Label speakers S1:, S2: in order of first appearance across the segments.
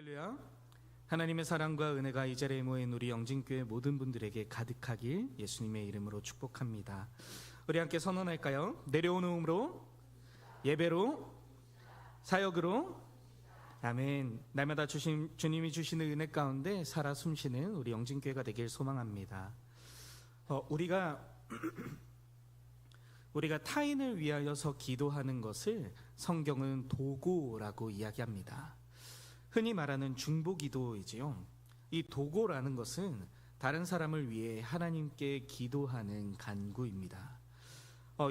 S1: 할렐루야. 하나님의 사랑과 은혜가 이 자리에 모인 우리 영진교회 모든 분들에게 가득하길 예수님의 이름으로 축복합니다. 우리 함께 선언할까요? 내려오음으로, 예배로, 사역으로. 아멘. 날마다 주님이 주시는 은혜 가운데 살아 숨쉬는 우리 영진교회가 되길 소망합니다. 우리가 타인을 위하여서 기도하는 것을 성경은 도고라고 이야기합니다. 흔히 말하는 중보기도이지요. 이 도고라는 것은 다른 사람을 위해 하나님께 기도하는 간구입니다.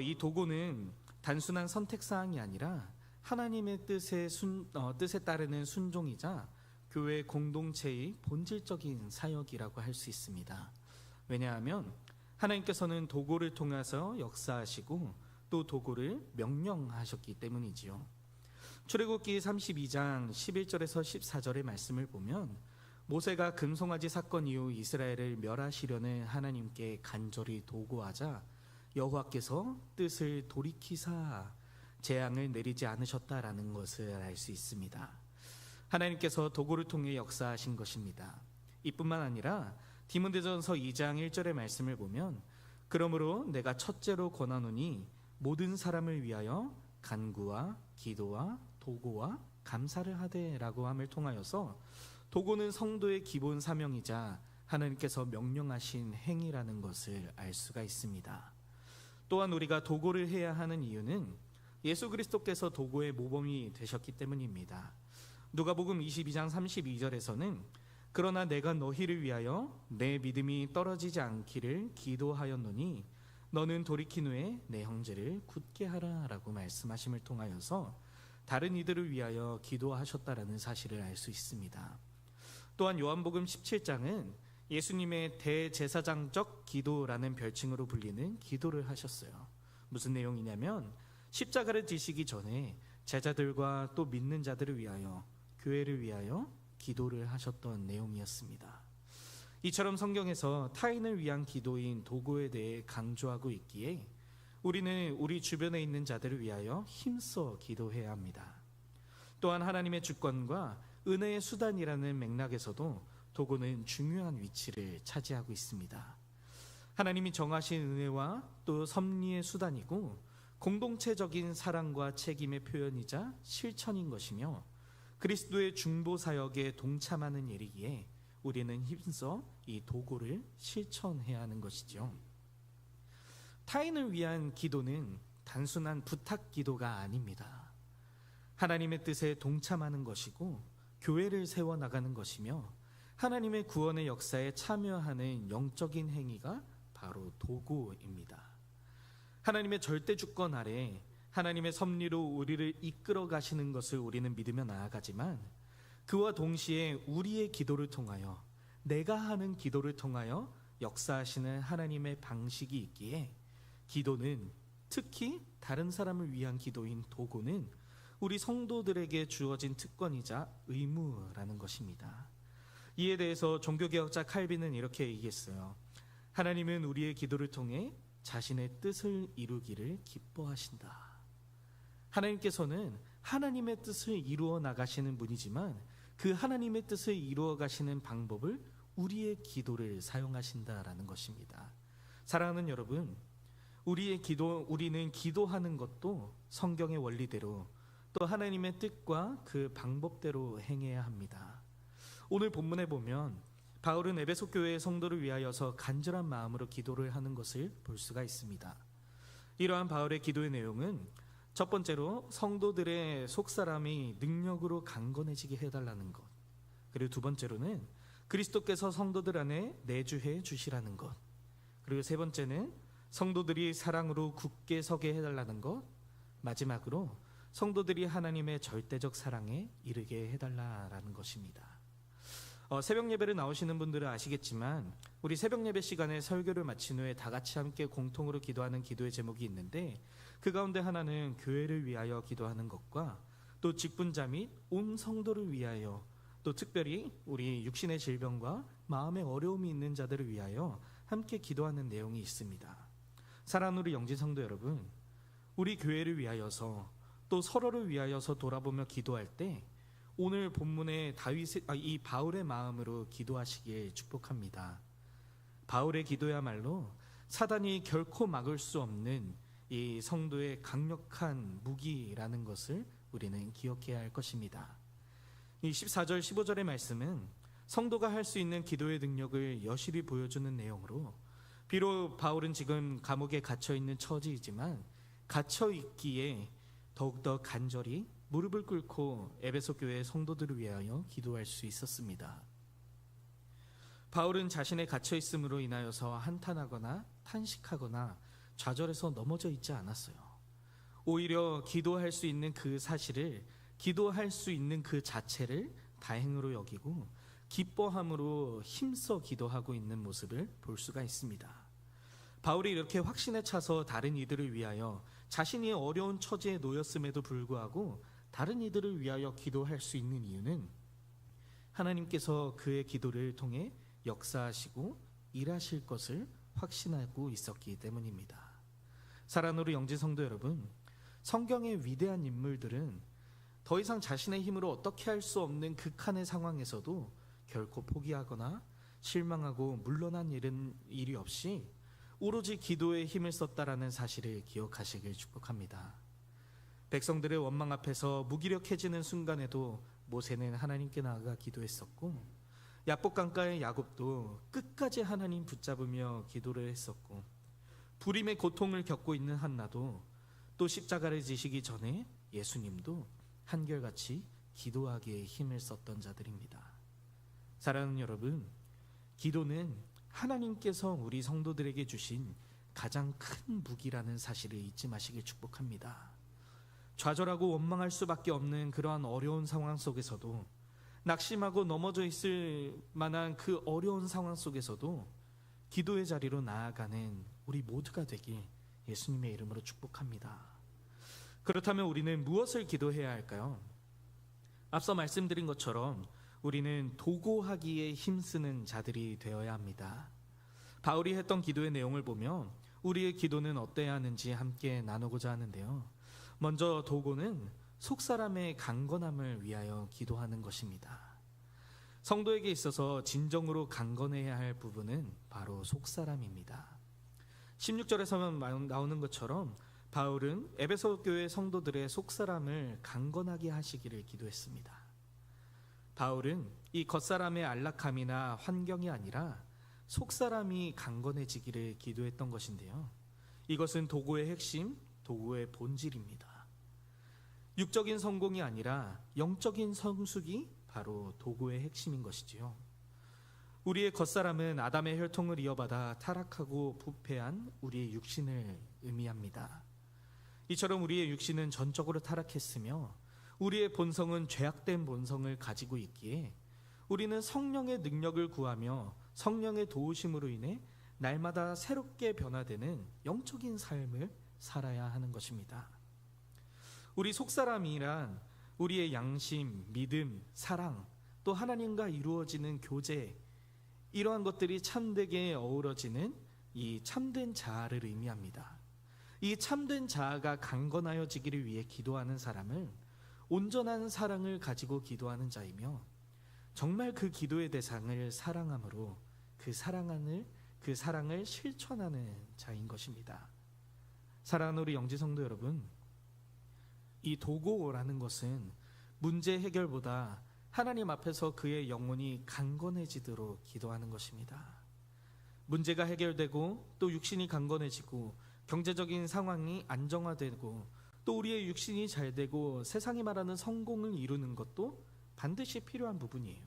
S1: 이 도고는 단순한 선택사항이 아니라 하나님의 뜻에 따르는 순종이자 교회 공동체의 본질적인 사역이라고 할 수 있습니다. 왜냐하면 하나님께서는 도고를 통해서 역사하시고 또 도고를 명령하셨기 때문이지요. 출애굽기 32장 11절에서 14절의 말씀을 보면 모세가 금송아지 사건 이후 이스라엘을 멸하시려는 하나님께 간절히 도구하자 여호와께서 뜻을 돌이키사 재앙을 내리지 않으셨다라는 것을 알 수 있습니다. 하나님께서 도구를 통해 역사하신 것입니다. 이뿐만 아니라 디모데전서 2장 1절의 말씀을 보면 그러므로 내가 첫째로 권하노니 모든 사람을 위하여 간구와 기도와 도고와 감사를 하되라고 함을 통하여서 도고는 성도의 기본 사명이자 하나님께서 명령하신 행위라는 것을 알 수가 있습니다. 또한 우리가 도고를 해야 하는 이유는 예수 그리스도께서 도고의 모범이 되셨기 때문입니다. 누가복음 22장 32절에서는 그러나 내가 너희를 위하여 내 믿음이 떨어지지 않기를 기도하였노니 너는 돌이킨 후에 내 형제를 굳게 하라 라고 말씀하심을 통하여서 다른 이들을 위하여 기도하셨다라는 사실을 알 수 있습니다. 또한 요한복음 17장은 예수님의 대제사장적 기도라는 별칭으로 불리는 기도를 하셨어요. 무슨 내용이냐면 십자가를 지시기 전에 제자들과 또 믿는 자들을 위하여 교회를 위하여 기도를 하셨던 내용이었습니다. 이처럼 성경에서 타인을 위한 기도인 도구에 대해 강조하고 있기에 우리는 우리 주변에 있는 자들을 위하여 힘써 기도해야 합니다. 또한 하나님의 주권과 은혜의 수단이라는 맥락에서도 도구는 중요한 위치를 차지하고 있습니다. 하나님이 정하신 은혜와 또 섭리의 수단이고 공동체적인 사랑과 책임의 표현이자 실천인 것이며 그리스도의 중보 사역에 동참하는 일이기에 우리는 힘써 이 도구를 실천해야 하는 것이죠. 타인을 위한 기도는 단순한 부탁 기도가 아닙니다. 하나님의 뜻에 동참하는 것이고 교회를 세워나가는 것이며 하나님의 구원의 역사에 참여하는 영적인 행위가 바로 도구입니다. 하나님의 절대 주권 아래 하나님의 섭리로 우리를 이끌어 가시는 것을 우리는 믿으며 나아가지만 그와 동시에 우리의 기도를 통하여 내가 하는 기도를 통하여 역사하시는 하나님의 방식이 있기에 기도는 특히 다른 사람을 위한 기도인 도구는 우리 성도들에게 주어진 특권이자 의무라는 것입니다. 이에 대해서 종교개혁자 칼빈은 이렇게 얘기했어요. 하나님은 우리의 기도를 통해 자신의 뜻을 이루기를 기뻐하신다. 하나님께서는 하나님의 뜻을 이루어 나가시는 분이지만 그 하나님의 뜻을 이루어 가시는 방법을 우리의 기도를 사용하신다라는 것입니다. 사랑하는 여러분, 우리는 기도하는 것도 성경의 원리대로 또 하나님의 뜻과 그 방법대로 행해야 합니다. 오늘 본문에 보면 바울은 에베소 교회의 성도를 위하여서 간절한 마음으로 기도를 하는 것을 볼 수가 있습니다. 이러한 바울의 기도의 내용은 첫 번째로 성도들의 속사람이 능력으로 강건해지게 해달라는 것, 그리고 두 번째로는 그리스도께서 성도들 안에 내주해 주시라는 것, 그리고 세 번째는 성도들이 사랑으로 굳게 서게 해달라는 것, 마지막으로 성도들이 하나님의 절대적 사랑에 이르게 해달라는 것입니다. 새벽 예배를 나오시는 분들은 아시겠지만 우리 새벽 예배 시간에 설교를 마친 후에 다 같이 함께 공통으로 기도하는 기도의 제목이 있는데 그 가운데 하나는 교회를 위하여 기도하는 것과 또 직분자 및 온 성도를 위하여 또 특별히 우리 육신의 질병과 마음의 어려움이 있는 자들을 위하여 함께 기도하는 내용이 있습니다. 사랑하는 우리 영진 성도 여러분, 우리 교회를 위하여서 또 서로를 위하여서 돌아보며 기도할 때 오늘 본문의 이 바울의 마음으로 기도하시길 축복합니다. 바울의 기도야말로 사단이 결코 막을 수 없는 이 성도의 강력한 무기라는 것을 우리는 기억해야 할 것입니다. 이 14절 15절의 말씀은 성도가 할 수 있는 기도의 능력을 여실히 보여주는 내용으로, 비록 바울은 지금 감옥에 갇혀 있는 처지이지만 갇혀 있기에 더욱더 간절히 무릎을 꿇고 에베소 교회의 성도들을 위하여 기도할 수 있었습니다. 바울은 자신의 갇혀 있음으로 인하여서 한탄하거나 탄식하거나 좌절해서 넘어져 있지 않았어요. 오히려 기도할 수 있는 그 사실을, 기도할 수 있는 그 자체를 다행으로 여기고 기뻐함으로 힘써 기도하고 있는 모습을 볼 수가 있습니다. 바울이 이렇게 확신에 차서 다른 이들을 위하여 자신이 어려운 처지에 놓였음에도 불구하고 다른 이들을 위하여 기도할 수 있는 이유는 하나님께서 그의 기도를 통해 역사하시고 일하실 것을 확신하고 있었기 때문입니다. 사랑하는 영지 성도 여러분, 성경의 위대한 인물들은 더 이상 자신의 힘으로 어떻게 할 수 없는 극한의 상황에서도 결코 포기하거나 실망하고 물러난 일이 없이 오로지 기도에 힘을 썼다라는 사실을 기억하시길 축복합니다. 백성들의 원망 앞에서 무기력해지는 순간에도 모세는 하나님께 나아가 기도했었고, 야복 강가의 야곱도 끝까지 하나님 붙잡으며 기도를 했었고, 불임의 고통을 겪고 있는 한나도 또 십자가를 지시기 전에 예수님도 한결같이 기도하기에 힘을 썼던 자들입니다. 사랑하는 여러분, 기도는 하나님께서 우리 성도들에게 주신 가장 큰 무기라는 사실을 잊지 마시길 축복합니다. 좌절하고 원망할 수밖에 없는 그러한 어려운 상황 속에서도, 낙심하고 넘어져 있을 만한 그 어려운 상황 속에서도 기도의 자리로 나아가는 우리 모두가 되길 예수님의 이름으로 축복합니다. 그렇다면 우리는 무엇을 기도해야 할까요? 앞서 말씀드린 것처럼 우리는 도고하기에 힘쓰는 자들이 되어야 합니다. 바울이 했던 기도의 내용을 보면 우리의 기도는 어때야 하는지 함께 나누고자 하는데요. 먼저 도고는 속사람의 강건함을 위하여 기도하는 것입니다. 성도에게 있어서 진정으로 강건해야 할 부분은 바로 속사람입니다. 16절에서만 나오는 것처럼 바울은 에베소 교회 성도들의 속사람을 강건하게 하시기를 기도했습니다. 바울은 이 겉사람의 안락함이나 환경이 아니라 속사람이 강건해지기를 기도했던 것인데요. 이것은 도구의 핵심, 도구의 본질입니다. 육적인 성공이 아니라 영적인 성숙이 바로 도구의 핵심인 것이지요. 우리의 겉사람은 아담의 혈통을 이어받아 타락하고 부패한 우리의 육신을 의미합니다. 이처럼 우리의 육신은 전적으로 타락했으며 우리의 본성은 죄악된 본성을 가지고 있기에 우리는 성령의 능력을 구하며 성령의 도우심으로 인해 날마다 새롭게 변화되는 영적인 삶을 살아야 하는 것입니다. 우리 속사람이란 우리의 양심, 믿음, 사랑, 또 하나님과 이루어지는 교제, 이러한 것들이 참되게 어우러지는 이 참된 자아를 의미합니다. 이 참된 자아가 강건하여지기를 위해 기도하는 사람은 온전한 사랑을 가지고 기도하는 자이며, 정말 그 기도의 대상을 사랑함으로 그 사랑을 실천하는 자인 것입니다. 사랑하는 우리 영지 성도 여러분, 이 도고라는 것은 문제 해결보다 하나님 앞에서 그의 영혼이 강건해지도록 기도하는 것입니다. 문제가 해결되고 또 육신이 강건해지고 경제적인 상황이 안정화되고 또 우리의 육신이 잘되고 세상이 말하는 성공을 이루는 것도 반드시 필요한 부분이에요.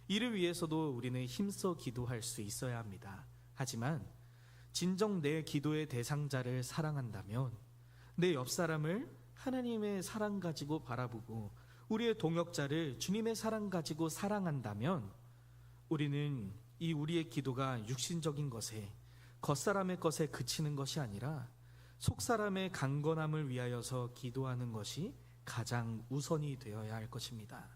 S1: 이를 위해서도 우리는 힘써 기도할 수 있어야 합니다. 하지만 진정 내 기도의 대상자를 사랑한다면, 내 옆 사람을 하나님의 사랑 가지고 바라보고 우리의 동역자를 주님의 사랑 가지고 사랑한다면, 우리는 이 우리의 기도가 육신적인 것에, 겉사람의 것에 그치는 것이 아니라 속사람의 강건함을 위하여서 기도하는 것이 가장 우선이 되어야 할 것입니다.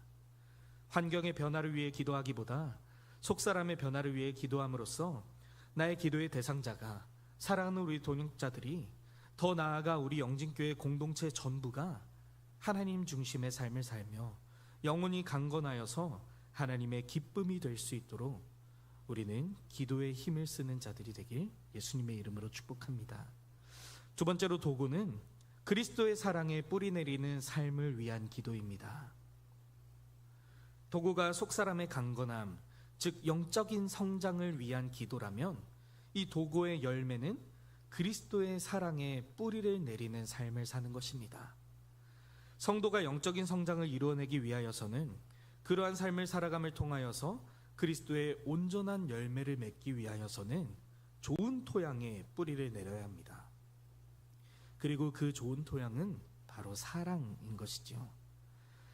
S1: 환경의 변화를 위해 기도하기보다 속사람의 변화를 위해 기도함으로써 나의 기도의 대상자가, 사랑하는 우리 동역자들이, 더 나아가 우리 영진교회 공동체 전부가 하나님 중심의 삶을 살며 영혼이 강건하여서 하나님의 기쁨이 될 수 있도록 우리는 기도에 힘을 쓰는 자들이 되길 예수님의 이름으로 축복합니다. 두 번째로 도구는 그리스도의 사랑에 뿌리 내리는 삶을 위한 기도입니다. 도구가 속사람의 강건함, 즉 영적인 성장을 위한 기도라면 이 도구의 열매는 그리스도의 사랑에 뿌리를 내리는 삶을 사는 것입니다. 성도가 영적인 성장을 이루어내기 위하여서는 그러한 삶을 살아감을 통하여서 그리스도의 온전한 열매를 맺기 위하여서는 좋은 토양에 뿌리를 내려야 합니다. 그리고 그 좋은 토양은 바로 사랑인 것이지요.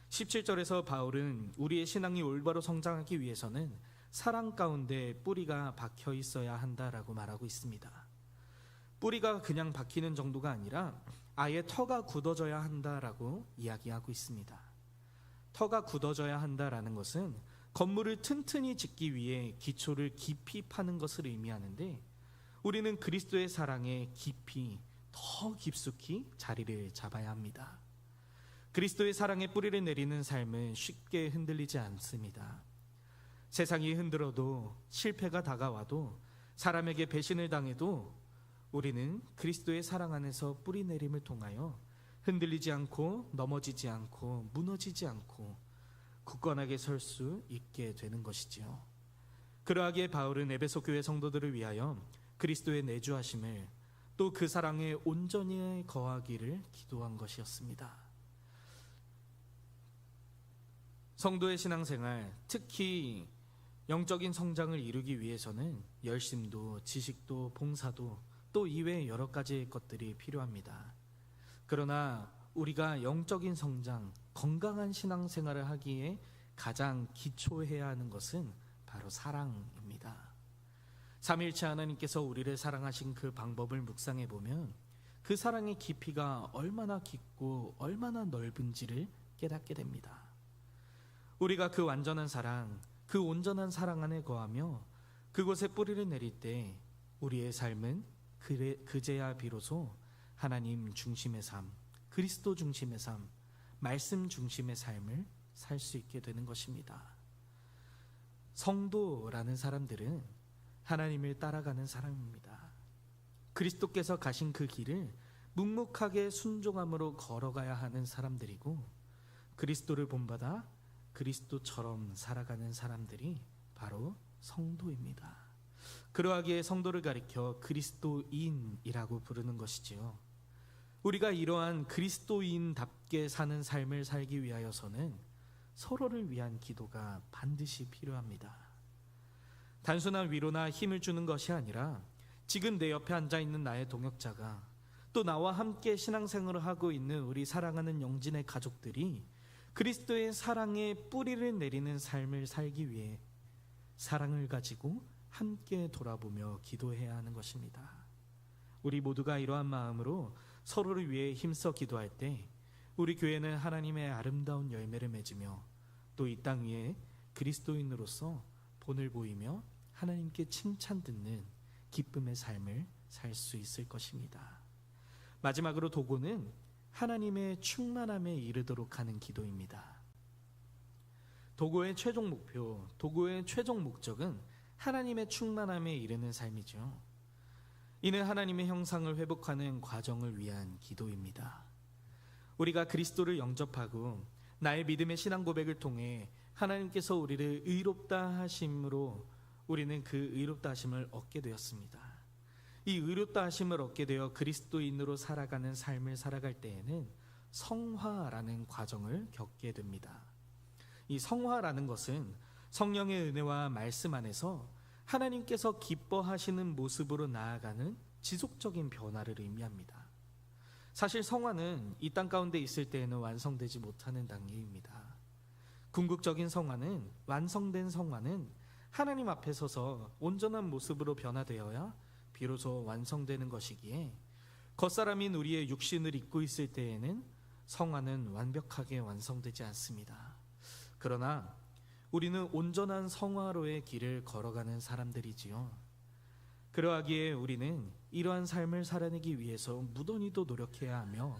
S1: 17절에서 바울은 우리의 신앙이 올바로 성장하기 위해서는 사랑 가운데 뿌리가 박혀 있어야 한다라고 말하고 있습니다. 뿌리가 그냥 박히는 정도가 아니라 아예 터가 굳어져야 한다라고 이야기하고 있습니다. 터가 굳어져야 한다라는 것은 건물을 튼튼히 짓기 위해 기초를 깊이 파는 것을 의미하는데, 우리는 그리스도의 사랑에 깊이, 더 깊숙이 자리를 잡아야 합니다. 그리스도의 사랑에 뿌리를 내리는 삶은 쉽게 흔들리지 않습니다. 세상이 흔들어도, 실패가 다가와도, 사람에게 배신을 당해도 우리는 그리스도의 사랑 안에서 뿌리 내림을 통하여 흔들리지 않고, 넘어지지 않고, 무너지지 않고 굳건하게 설 수 있게 되는 것이지요. 그러하기에 바울은 에베소 교회 성도들을 위하여 그리스도의 내주하심을, 또 그 사랑에 온전히 거하기를 기도한 것이었습니다. 성도의 신앙생활, 특히 영적인 성장을 이루기 위해서는 열심도, 지식도, 봉사도, 또 이외의 여러 가지 것들이 필요합니다. 그러나 우리가 영적인 성장, 건강한 신앙생활을 하기에 가장 기초해야 하는 것은 바로 사랑입니다. 삼위일체 하나님께서 우리를 사랑하신 그 방법을 묵상해 보면 그 사랑의 깊이가 얼마나 깊고 얼마나 넓은지를 깨닫게 됩니다. 우리가 그 완전한 사랑, 그 온전한 사랑 안에 거하며 그곳에 뿌리를 내릴 때 우리의 삶은 그제야 비로소 하나님 중심의 삶, 그리스도 중심의 삶, 말씀 중심의 삶을 살 수 있게 되는 것입니다. 성도라는 사람들은 하나님을 따라가는 사람입니다. 그리스도께서 가신 그 길을 묵묵하게 순종함으로 걸어가야 하는 사람들이고, 그리스도를 본받아 그리스도처럼 살아가는 사람들이 바로 성도입니다. 그러하기에 성도를 가리켜 그리스도인이라고 부르는 것이지요. 우리가 이러한 그리스도인답게 사는 삶을 살기 위하여서는 서로를 위한 기도가 반드시 필요합니다. 단순한 위로나 힘을 주는 것이 아니라 지금 내 옆에 앉아있는 나의 동역자가, 또 나와 함께 신앙생활을 하고 있는 우리 사랑하는 영진의 가족들이 그리스도의 사랑에 뿌리를 내리는 삶을 살기 위해 사랑을 가지고 함께 돌아보며 기도해야 하는 것입니다. 우리 모두가 이러한 마음으로 서로를 위해 힘써 기도할 때 우리 교회는 하나님의 아름다운 열매를 맺으며 또 이 땅 위에 그리스도인으로서 본을 보이며 하나님께 칭찬 듣는 기쁨의 삶을 살 수 있을 것입니다. 마지막으로 도구는 하나님의 충만함에 이르도록 하는 기도입니다. 도구의 최종 목표, 도구의 최종 목적은 하나님의 충만함에 이르는 삶이죠. 이는 하나님의 형상을 회복하는 과정을 위한 기도입니다. 우리가 그리스도를 영접하고 나의 믿음의 신앙 고백을 통해 하나님께서 우리를 의롭다 하심으로 우리는 그 의롭다 하심을 얻게 되었습니다. 이 의롭다 하심을 얻게 되어 그리스도인으로 살아가는 삶을 살아갈 때에는 성화라는 과정을 겪게 됩니다. 이 성화라는 것은 성령의 은혜와 말씀 안에서 하나님께서 기뻐하시는 모습으로 나아가는 지속적인 변화를 의미합니다. 사실 성화는 이 땅 가운데 있을 때에는 완성되지 못하는 단계입니다. 궁극적인 성화는, 완성된 성화는 하나님 앞에 서서 온전한 모습으로 변화되어야 비로소 완성되는 것이기에 겉사람인 우리의 육신을 입고 있을 때에는 성화는 완벽하게 완성되지 않습니다. 그러나 우리는 온전한 성화로의 길을 걸어가는 사람들이지요. 그러하기에 우리는 이러한 삶을 살아내기 위해서 무던히도 노력해야 하며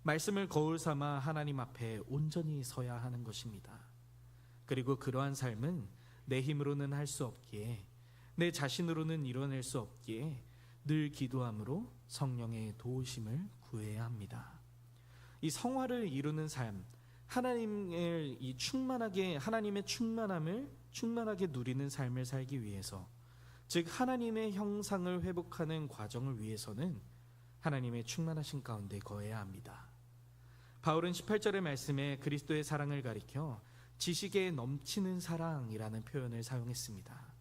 S1: 말씀을 거울 삼아 하나님 앞에 온전히 서야 하는 것입니다. 그리고 그러한 삶은 내 힘으로는 할 수 없기에, 내 자신으로는 이뤄낼 수 없기에 늘 기도함으로 성령의 도우심을 구해야 합니다. 이 성화를 이루는 삶, 하나님의 충만함을 충만하게 누리는 삶을 살기 위해서, 즉 하나님의 형상을 회복하는 과정을 위해서는 하나님의 충만하신 가운데 거해야 합니다. 바울은 18절의 말씀에 그리스도의 사랑을 가리켜 지식에 넘치는 사랑이라는 표현을 사용했습니다.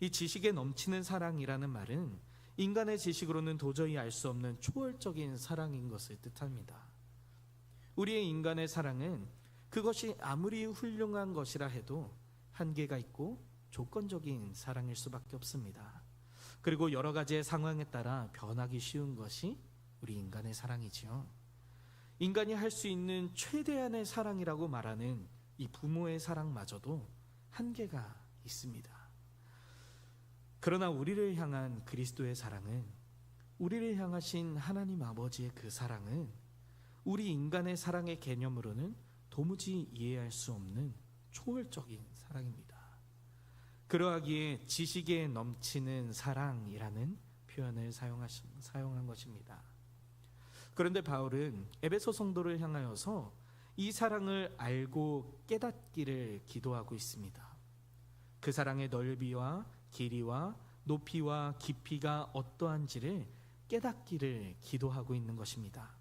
S1: 이 지식에 넘치는 사랑이라는 말은 인간의 지식으로는 도저히 알 수 없는 초월적인 사랑인 것을 뜻합니다. 우리의 인간의 사랑은 그것이 아무리 훌륭한 것이라 해도 한계가 있고 조건적인 사랑일 수밖에 없습니다. 그리고 여러 가지의 상황에 따라 변하기 쉬운 것이 우리 인간의 사랑이지요. 인간이 할 수 있는 최대한의 사랑이라고 말하는 이 부모의 사랑마저도 한계가 있습니다. 그러나 우리를 향한 그리스도의 사랑은, 우리를 향하신 하나님 아버지의 그 사랑은 우리 인간의 사랑의 개념으로는 도무지 이해할 수 없는 초월적인 사랑입니다. 그러하기에 지식에 넘치는 사랑이라는 표현을 사용한 것입니다. 그런데 바울은 에베소 성도를 향하여서 이 사랑을 알고 깨닫기를 기도하고 있습니다. 그 사랑의 넓이와 길이와 높이와 깊이가 어떠한지를 깨닫기를 기도하고 있는 것입니다.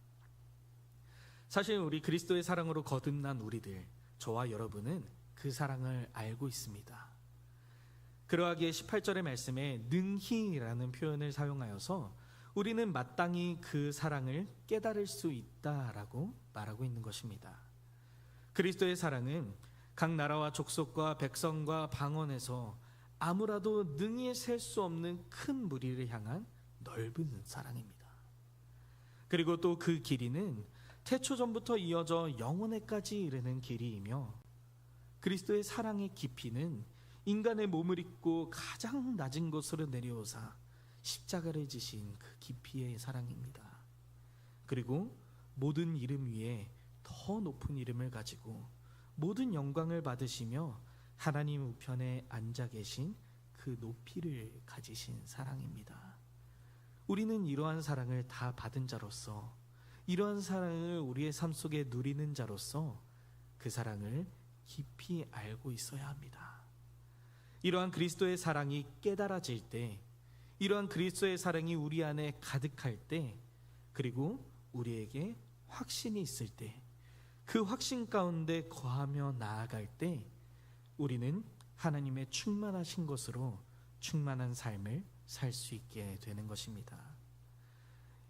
S1: 사실 우리 그리스도의 사랑으로 거듭난 우리들, 저와 여러분은 그 사랑을 알고 있습니다. 그러하기에 18절의 말씀에 능히라는 표현을 사용하여서 우리는 마땅히 그 사랑을 깨달을 수 있다라고 말하고 있는 것입니다. 그리스도의 사랑은 각 나라와 족속과 백성과 방언에서 아무라도 능히 셀 수 없는 큰 무리를 향한 넓은 사랑입니다. 그리고 또 그 길이는 태초전부터 이어져 영원에까지 이르는 길이이며, 그리스도의 사랑의 깊이는 인간의 몸을 입고 가장 낮은 곳으로 내려오사 십자가를 지신 그 깊이의 사랑입니다. 그리고 모든 이름 위에 더 높은 이름을 가지고 모든 영광을 받으시며 하나님 우편에 앉아 계신 그 높이를 가지신 사랑입니다. 우리는 이러한 사랑을 다 받은 자로서, 이러한 사랑을 우리의 삶 속에 누리는 자로서 그 사랑을 깊이 알고 있어야 합니다. 이러한 그리스도의 사랑이 깨달아질 때, 이러한 그리스도의 사랑이 우리 안에 가득할 때, 그리고 우리에게 확신이 있을 때, 그 확신 가운데 거하며 나아갈 때 우리는 하나님의 충만하신 것으로 충만한 삶을 살 수 있게 되는 것입니다.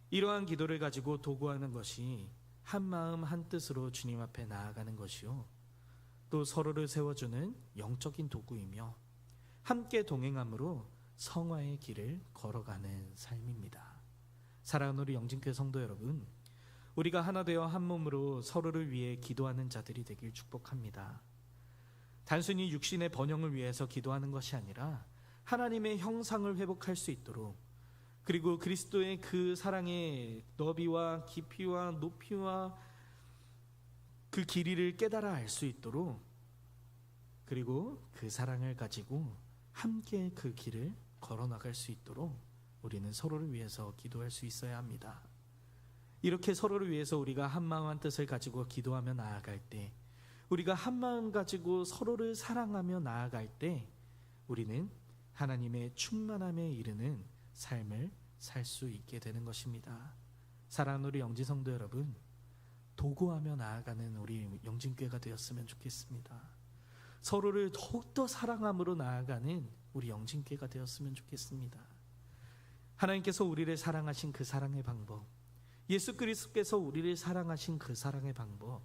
S1: 이러한 기도를 가지고 도구하는 것이 한 마음 한 뜻으로 주님 앞에 나아가는 것이요, 또 서로를 세워주는 영적인 도구이며 함께 동행함으로 성화의 길을 걸어가는 삶입니다. 사랑하는 우리 영진교회 성도 여러분, 우리가 하나 되어 한 몸으로 서로를 위해 기도하는 자들이 되길 축복합니다. 단순히 육신의 번영을 위해서 기도하는 것이 아니라 하나님의 형상을 회복할 수 있도록, 그리고 그리스도의 그 사랑의 너비와 깊이와 높이와 그 길이를 깨달아 알 수 있도록, 그리고 그 사랑을 가지고 함께 그 길을 걸어나갈 수 있도록 우리는 서로를 위해서 기도할 수 있어야 합니다. 이렇게 서로를 위해서 우리가 한 마음 한 뜻을 가지고 기도하며 나아갈 때, 우리가 한 마음 가지고 서로를 사랑하며 나아갈 때 우리는 하나님의 충만함에 이르는 삶을 살 수 있게 되는 것입니다. 사랑하는 우리 영지성도 여러분, 도구하며 나아가는 우리 영진교회가 되었으면 좋겠습니다. 서로를 더욱더 사랑함으로 나아가는 우리 영진교회가 되었으면 좋겠습니다. 하나님께서 우리를 사랑하신 그 사랑의 방법, 예수 그리스도께서 우리를 사랑하신 그 사랑의 방법,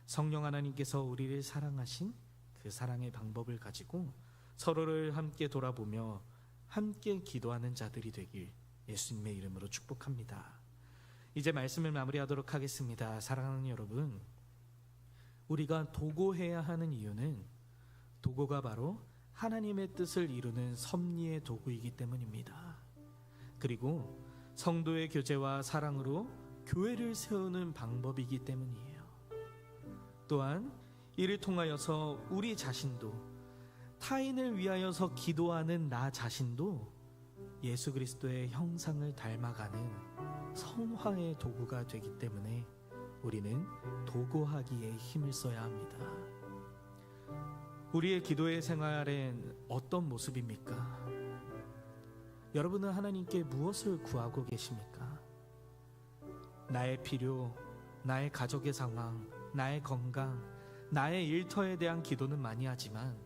S1: 성령 하나님께서 우리를 사랑하신 그 사랑의 방법을 가지고 서로를 함께 돌아보며 함께 기도하는 자들이 되길 예수님의 이름으로 축복합니다. 이제 말씀을 마무리하도록 하겠습니다. 사랑하는 여러분, 우리가 도구해야 하는 이유는 도구가 바로 하나님의 뜻을 이루는 섭리의 도구이기 때문입니다. 그리고 성도의 교제와 사랑으로 교회를 세우는 방법이기 때문이에요. 또한 이를 통하여서 우리 자신도, 타인을 위하여서 기도하는 나 자신도 예수 그리스도의 형상을 닮아가는 성화의 도구가 되기 때문에 우리는 도구하기에 힘을 써야 합니다. 우리의 기도의 생활엔 어떤 모습입니까? 여러분은 하나님께 무엇을 구하고 계십니까? 나의 필요, 나의 가족의 상황, 나의 건강, 나의 일터에 대한 기도는 많이 하지만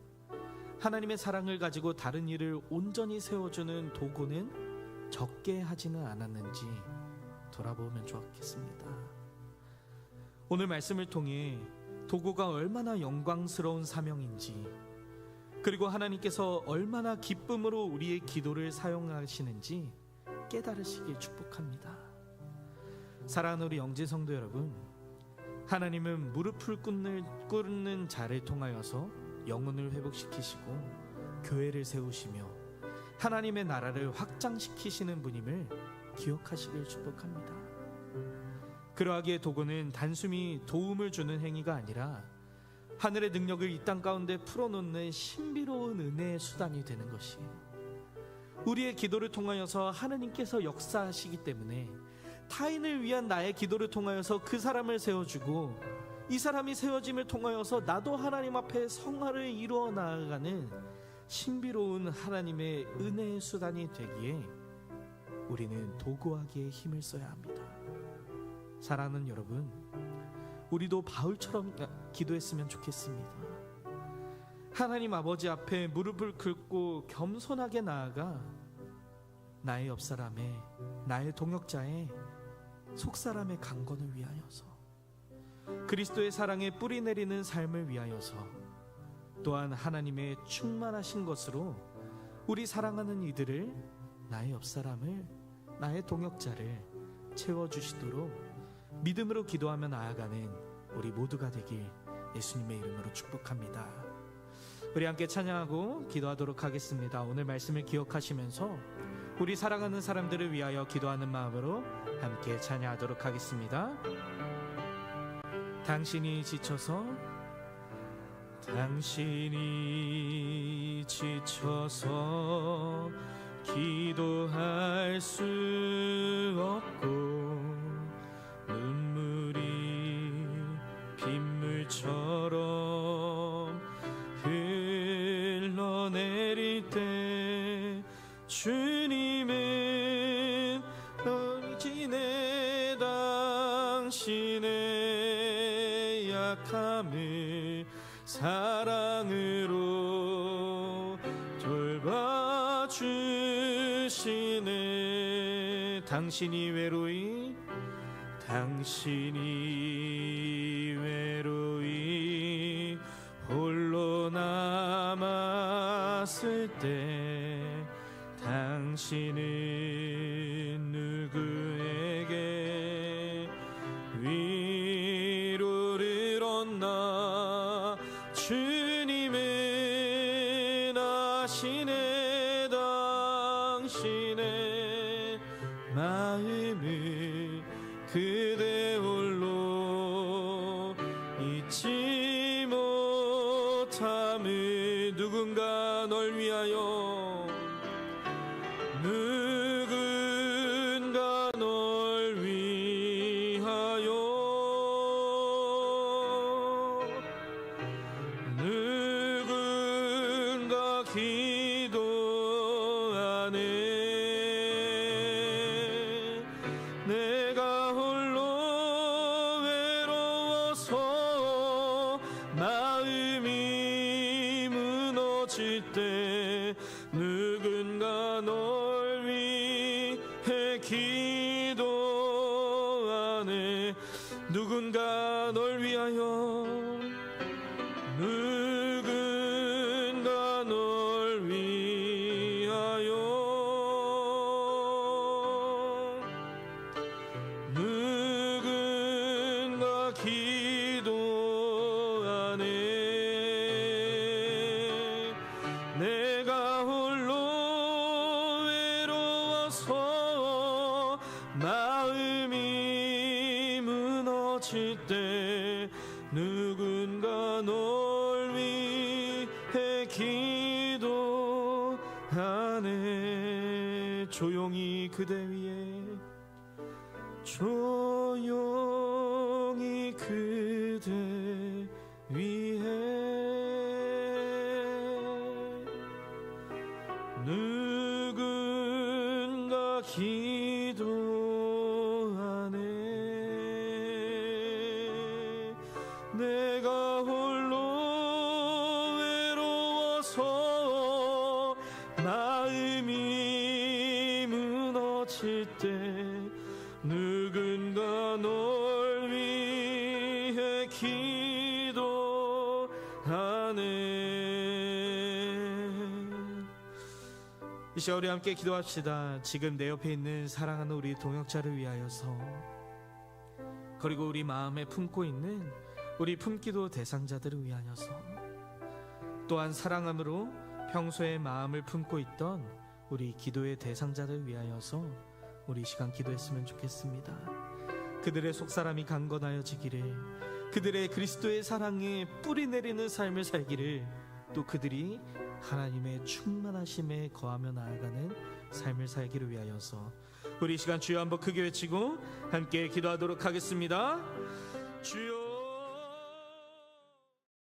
S1: 하나님의 사랑을 가지고 다른 일을 온전히 세워주는 도구는 적게 하지는 않았는지 돌아보면 좋겠습니다. 오늘 말씀을 통해 도구가 얼마나 영광스러운 사명인지, 그리고 하나님께서 얼마나 기쁨으로 우리의 기도를 사용하시는지 깨달으시길 축복합니다. 사랑하는 우리 영지성도 여러분, 하나님은 무릎을 꿇는 자를 통하여서 영혼을 회복시키시고 교회를 세우시며 하나님의 나라를 확장시키시는 분임을 기억하시길 축복합니다. 그러하기에 도구는 단순히 도움을 주는 행위가 아니라 하늘의 능력을 이 땅 가운데 풀어놓는 신비로운 은혜의 수단이 되는 것이에요. 우리의 기도를 통하여서 하나님께서 역사하시기 때문에 타인을 위한 나의 기도를 통하여서 그 사람을 세워주고, 이 사람이 세워짐을 통하여서 나도 하나님 앞에 성화를 이루어 나아가는 신비로운 하나님의 은혜의 수단이 되기에 우리는 도구하기에 힘을 써야 합니다. 사랑하는 여러분, 우리도 바울처럼 기도했으면 좋겠습니다. 하나님 아버지 앞에 무릎을 꿇고 겸손하게 나아가 나의 옆사람의, 나의 동역자의, 속사람의 강건을 위하여서, 그리스도의 사랑에 뿌리 내리는 삶을 위하여서, 또한 하나님의 충만하신 것으로 우리 사랑하는 이들을, 나의 옆사람을, 나의 동역자를 채워주시도록 믿음으로 기도하며 나아가는 우리 모두가 되길 예수님의 이름으로 축복합니다. 우리 함께 찬양하고 기도하도록 하겠습니다. 오늘 말씀을 기억하시면서 우리 사랑하는 사람들을 위하여 기도하는 마음으로 함께 찬양하도록 하겠습니다. 당신이 지쳐서 기도할 수 없고 눈물이 빗물처럼 흘러내릴 때 주님은 당신의 약함을 사랑으로 돌봐주시네. 당신이 외로이 홀로 남았을 때 당신은 누구에게 위로를 얻나. 주님은 아시네. 당신의 마음을 그대 홀로 잊지 못함을. 누군가 널 위하여, 누군가 널 위하여, 누군가 기도하네. 내가 홀로 외로워서 마음이 무너질 때 누군가 널 위해 기도하네. 누군가 널 위하여, 누군가 널 위하여, 누군가 기도하네. 내가 홀로 외로워서 마음이 무너질 때 누군가 널 위해 기도하네. 조용히 그대 위에, 조용히 그대 위에 누군가 기도하네. 내가 홀로 외로워서 마음이 무너질 때 누군가 널 위해 기도하네. 이 시간 우리 함께 기도합시다. 지금 내 옆에 있는 사랑하는 우리 동역자를 위하여서, 그리고 우리 마음에 품고 있는 우리 품기도 대상자들을 위하여서, 또한 사랑함으로 평소에 마음을 품고 있던 우리 기도의 대상자를 위하여서 우리 시간 기도했으면 좋겠습니다. 그들의 속사람이 강건하여지기를, 그들의 그리스도의 사랑에 뿌리 내리는 삶을 살기를, 또 그들이 하나님의 충만하심에 거하며 나아가는 삶을 살기를 위하여서 우리 시간 주여 한번 크게 외치고 함께 기도하도록 하겠습니다. 주여.